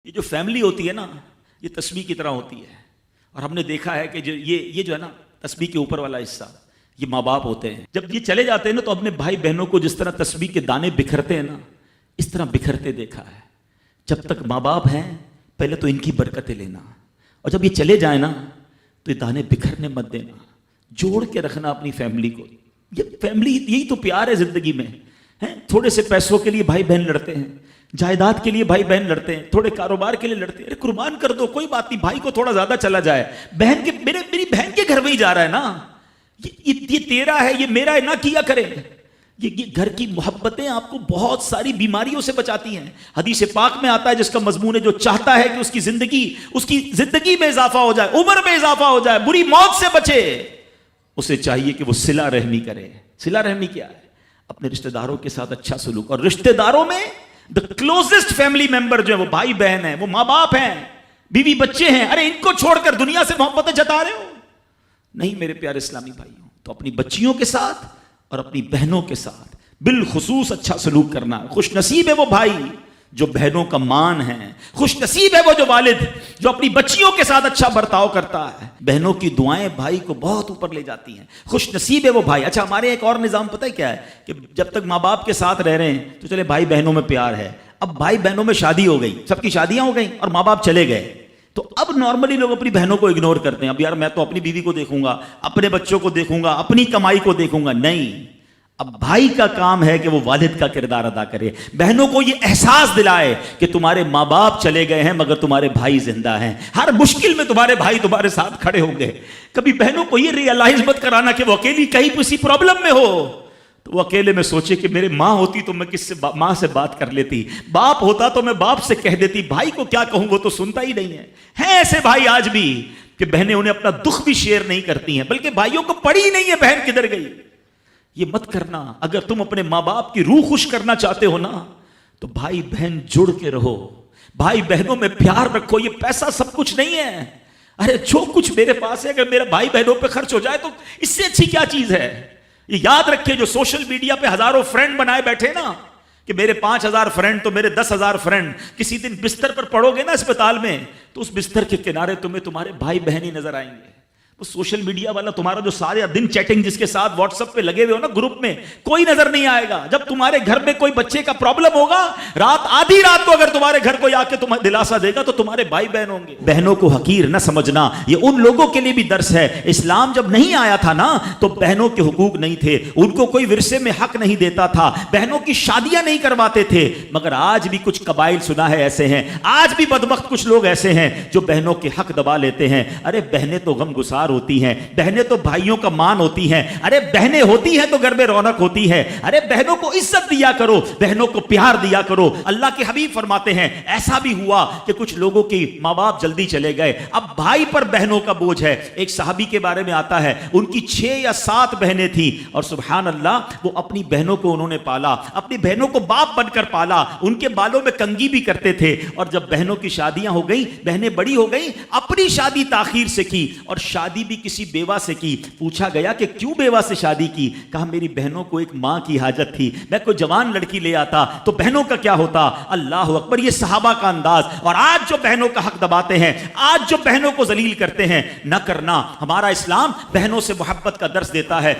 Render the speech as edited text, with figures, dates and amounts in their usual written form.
یہ جو فیملی ہوتی ہے نا، یہ تسبیح کی طرح ہوتی ہے. اور ہم نے دیکھا ہے کہ یہ جو ہے نا تسبیح کے اوپر والا حصہ، یہ ماں باپ ہوتے ہیں. جب یہ چلے جاتے ہیں نا تو اپنے بھائی بہنوں کو جس طرح تسبیح کے دانے بکھرتے ہیں نا، اس طرح بکھرتے دیکھا ہے. جب تک ماں باپ ہیں پہلے تو ان کی برکتیں لینا، اور جب یہ چلے جائیں نا تو یہ دانے بکھرنے مت دینا، جوڑ کے رکھنا اپنی فیملی کو. یہ فیملی یہی تو پیار ہے زندگی میں. تھوڑے سے پیسوں کے لیے بھائی بہن لڑتے ہیں، جائیداد کے لیے بھائی بہن لڑتے ہیں، تھوڑے کاروبار کے لیے لڑتے ہیں. ارے قربان کر دو، کوئی بات نہیں، بھائی کو تھوڑا زیادہ چلا جائے، بہن کے میری بہن کے گھر میں ہی جا رہا ہے نا، یہ تیرا ہے، یہ میرا ہے، نہ کیا کرے. یہ گھر کی محبتیں آپ کو بہت ساری بیماریوں سے بچاتی ہیں. حدیث پاک میں آتا ہے جس کا مضمون ہے جو چاہتا ہے کہ اس کی زندگی میں اضافہ ہو جائے، عمر میں اضافہ ہو جائے، بری موت سے بچے، اسے چاہیے کہ وہ صلہ رحمی کرے. صلہ رحمی کیا ہے؟ اپنے رشتہ داروں کے ساتھ اچھا سلوک. اور رشتہ داروں میں the closest family member جو ہے وہ بھائی بہن ہیں، وہ ماں باپ ہیں، بیوی بچے ہیں. ارے ان کو چھوڑ کر دنیا سے محبتیں جتا رہے ہو؟ نہیں میرے پیارے اسلامی بھائیوں. تو اپنی بچیوں کے ساتھ اور اپنی بہنوں کے ساتھ بالخصوص اچھا سلوک کرنا. خوش نصیب ہے وہ بھائی جو بہنوں کا مان ہے، خوش نصیب ہے وہ جو والد جو اپنی بچیوں کے ساتھ اچھا برتاؤ کرتا ہے. بہنوں کی دعائیں بھائی کو بہت اوپر لے جاتی ہیں. خوش نصیب ہے وہ بھائی. اچھا ہمارے ایک اور نظام پتہ ہے کیا ہے کہ جب تک ماں باپ کے ساتھ رہ رہے ہیں تو چلے بھائی بہنوں میں پیار ہے. اب بھائی بہنوں میں شادی ہو گئی، سب کی شادیاں ہو گئیں اور ماں باپ چلے گئے، تو اب نارملی لوگ اپنی بہنوں کو اگنور کرتے ہیں. اب یار میں تو اپنی بیوی کو دیکھوں گا، اپنے بچوں کو دیکھوں گا، اپنی کمائی کو دیکھوں گا. نہیں، اب بھائی کا کام ہے کہ وہ والد کا کردار ادا کرے. بہنوں کو یہ احساس دلائے کہ تمہارے ماں باپ چلے گئے ہیں مگر تمہارے بھائی زندہ ہیں، ہر مشکل میں تمہارے بھائی تمہارے ساتھ کھڑے ہوں گے. کبھی بہنوں کو یہ ریئلائز مت کرانا کہ وہ اکیلی کہیں کسی پرابلم میں ہو تو وہ اکیلے میں سوچے کہ میرے ماں ہوتی تو میں ماں سے بات کر لیتی، باپ ہوتا تو میں باپ سے کہہ دیتی، بھائی کو کیا کہوں وہ تو سنتا ہی نہیں ہے. ہیں ایسے بھائی آج بھی کہ بہنیں انہیں اپنا دکھ بھی شیئر نہیں کرتی ہیں، بلکہ بھائیوں کو پڑی ہی نہیں ہے بہن کدھر گئی. یہ مت کرنا. اگر تم اپنے ماں باپ کی روح خوش کرنا چاہتے ہو نا تو بھائی بہن جڑ کے رہو، بھائی بہنوں میں پیار رکھو. یہ پیسہ سب کچھ نہیں ہے. ارے جو کچھ میرے پاس ہے اگر میرا بھائی بہنوں پہ خرچ ہو جائے تو اس سے اچھی کیا چیز ہے. یہ یاد رکھے جو سوشل میڈیا پہ ہزاروں فرینڈ بنائے بیٹھے نا کہ میرے 5000 فرینڈ تو میرے 10,000 فرینڈ، کسی دن بستر پر پڑو گے نا اسپتال میں تو اس بستر کے کنارے تمہیں تمہارے بھائی بہن ہی نظر آئیں گے. سوشل میڈیا والا تمہارا جو سارے دن چیٹنگ جس کے ساتھ واٹس ایپ پہ لگے ہوئے ہو نا گروپ میں، کوئی نظر نہیں آئے گا. جب تمہارے گھر میں کوئی بچے کا پرابلم ہوگا، آدھی رات کو اگر تمہارے گھر کوئی آ کے تمہیں دلاسا دے گا تو تمہارے بھائی بہن ہوں گے. بہنوں کو حقیر نہ سمجھنا، یہ ان لوگوں کے لیے بھی درس ہے. اسلام جب نہیں آیا تھا نا تو بہنوں کے حقوق نہیں تھے، ان کو کوئی ورثے میں حق نہیں دیتا تھا، بہنوں کی شادیاں نہیں کرواتے تھے. مگر آج بھی کچھ قبائل سنا ہے ایسے ہیں، آج بھی بدبخت کچھ لوگ ایسے ہیں جو بہنوں کے حق دبا لیتے ہیں. ارے بہنیں تو غم گسار ہوتی ہیں، بہنیں تو بھائیوں کا مان ہوتی ہیں. ارے بہنیں ہوتی ہیں تو گھر میں رونق ہوتی ہے. ارے بہنوں کو عزت دیا کرو، بہنوں کو پیار دیا کرو. اللہ کے حبیب فرماتے ہیں ایسا بھی ہوا کہ کچھ لوگوں کی ماں باپ جلدی چلے گئے، اب بھائی پر بہنوں کا بوجھ ہے. ایک صحابی کے بارے میں آتا ہے ان کی 6 یا 7 بہنیں تھیں اور سبحان اللہ وہ اپنی بہنوں کو انہوں نے پالا، اپنی بہنوں کو باپ بن کر پالا. ان کے بالوں میں کنگھی بھی کرتے تھے. اور جب بہنوں کی شادیاں ہو گئی، بہنیں بڑی ہو گئی، اپنی شادی تاخیر سے کی اور شادی بھی کسی بیوہ سے کی. پوچھا گیا کہ کیوں بیوہ سے شادی کی؟ کہا میری بہنوں کو ایک ماں کی حاجت تھی، میں کوئی جوان لڑکی لے آتا تو بہنوں کا کیا ہوتا. اللہ اکبر. یہ صحابہ کا انداز. اور آج جو بہنوں کا حق دباتے ہیں، آج جو بہنوں کو ذلیل کرتے ہیں، نہ کرنا. ہمارا اسلام بہنوں سے محبت کا درس دیتا ہے.